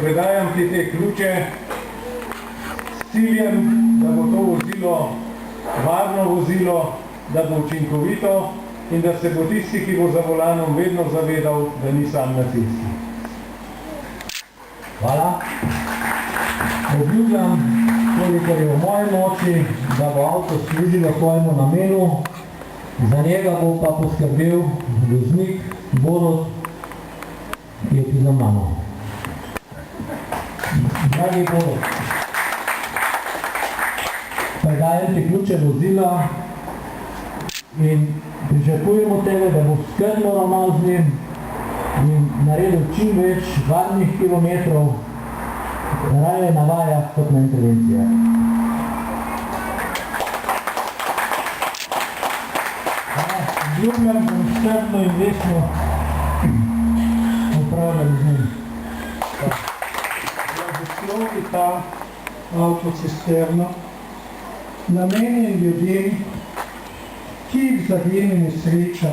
predajam ti te ključe s ciljem, da bo to vozilo varno vozilo, da bo učinkovito in da se bo tisti, ki bo za volanom, vedno zavedal, da ni sam na cesti. Hvala. Obljubljam, kolikor je v moji moči, da bo avto služilo svojemu namenu, za njega bo pa poskrbel voznik Borut, ki je tu za mano. Dragi Borut, predajam ti ključe vozila in pričakujem od tebe, da boš skrbno ravnal z njim in naredil čim več varnih kilometrov, raje na vajah kot na intervencijah. Ljubljam bom skrbno in vestno upravljal z njim. Blagoslovi ta avtocisterno, namenjen ljudem, ki jih zadene nesreča,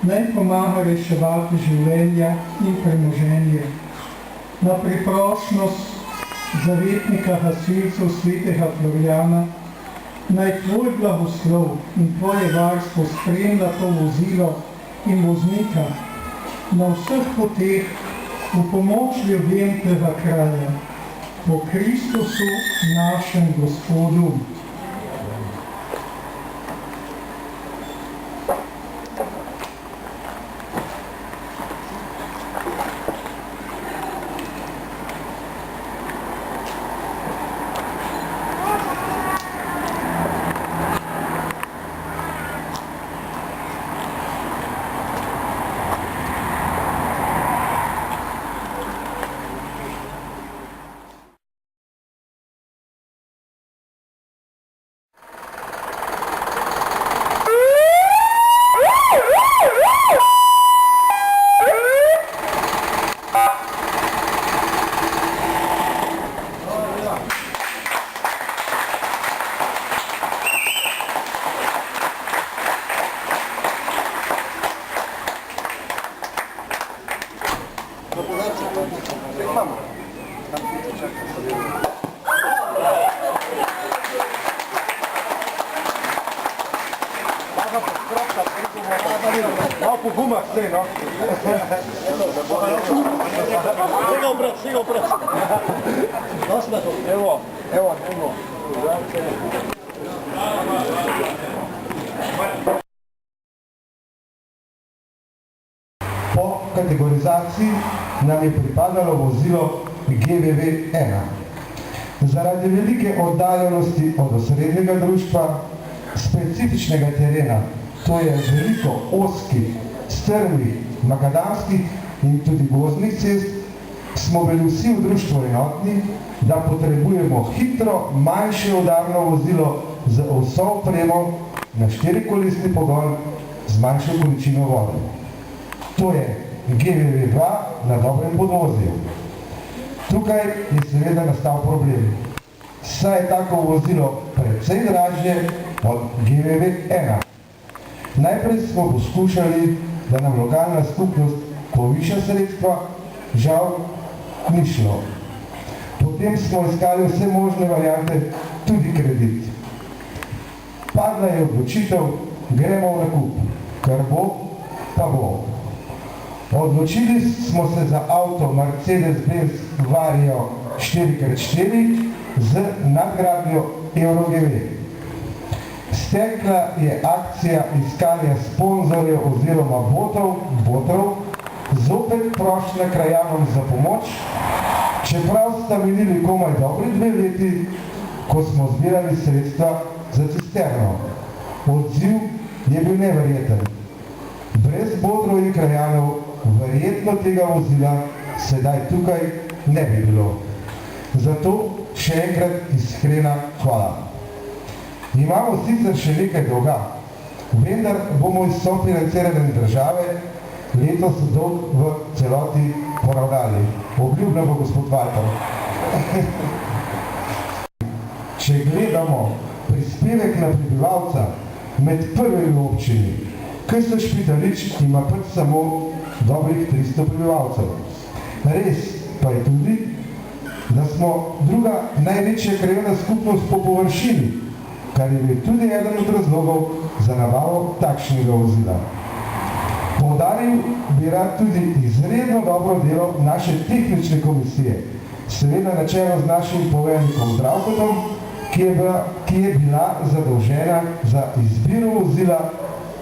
naj pomaga reševati življenja in premoženje. Na priprošnost zavetnika gasilcev svetega Florjana, naj tvoj blagoslov in tvoje varstvo spremlja to vozilo in voznika na vseh poteh v pomoč ljudem tega kraja. Po Kristusu našem Gospodu. Malo po gumah zdaj, no. Sega opred. Evo. Po kategorizaciji nam je pripadalo vozilo GVV-1. Zaradi velike oddaljenosti od osrednjega društva, specifičnega terena, to je veliko oskih, strmih, makadamskih in tudi gozdnih cest, smo bili vsi v društvu enotni, da potrebujemo hitro, manjše udarno vozilo z vso opremo na 4-kolesni pogon z manjšo količino vode. To je GVV-2 na dobrem podvozju. Tukaj je seveda nastal problem. Saj je tako vozilo precej dražje od GVV-1. Najprej smo poskušali, da nam lokalna skupnost poviša sredstva, žal ni šlo. Potem smo iskali vse možne variante, tudi kredit. Padla je odločitev, gremo v nakup, kar bo, pa bo. Odločili smo se za avto Mercedes-Benz Vario 4x4 z nadgradnjo Euro GV. Stekla je akcija iskanja sponzorjev oziroma botrov, zopet prošnja krajanom za pomoč, čeprav sta minili komaj dobri 2 leti, ko smo zbirali sredstva za cisterno. Odziv je bil neverjeten. Brez botrov in krajanov verjetno tega vozila sedaj tukaj ne bi bilo. Zato še enkrat iskrena hvala. Imamo sicer še nekaj dolga, vendar bomo iz sofinancirane države letos dolg v celoti poravnali. Obljubljam bo gospod Valter. Če gledamo prispevek na prebivalca med prvimi občini, KS Špitalič ima pač samo dobrih 300 prebivalcev. Res pa je tudi, da smo druga največja krajevna skupnost po površini, kar je bil tudi eden od razlogov za nabavo takšnega vozila. Poudaril bi rad tudi izredno dobro delo naše tehnične komisije, seveda na čelu z našim poveljnikom Zdravkotom, ki je bila zadolžena za izbiro vozila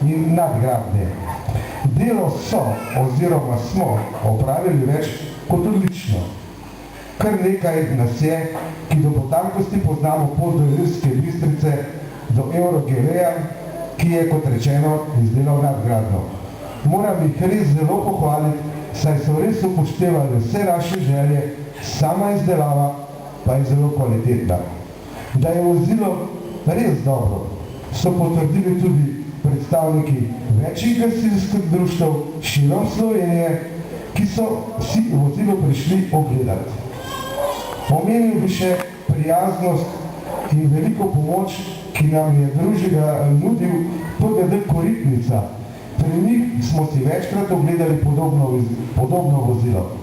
in nadgradnje. Delo so oziroma smo opravili več kot odlično. Kar nekaj nas je, ki do potankosti poznamo pot do Ilirske Bistrice, do Eurogeveja, ki je, kot rečeno, izdelal nadgradno. Moram jih res zelo pohvaliti, saj so res upoštevali vse naše želje, sama izdelava pa je zelo kvalitetna. Da je vozilo res dobro, so potrdili tudi predstavniki večjih gasilskih društev širom Slovenije, ki so si vozilo prišli ogledati. Omenil bi še prijaznost in veliko pomoč, ki nam je družega nudil PGD Koritnica. Pri njih smo si večkrat ogledali podobno vozilo.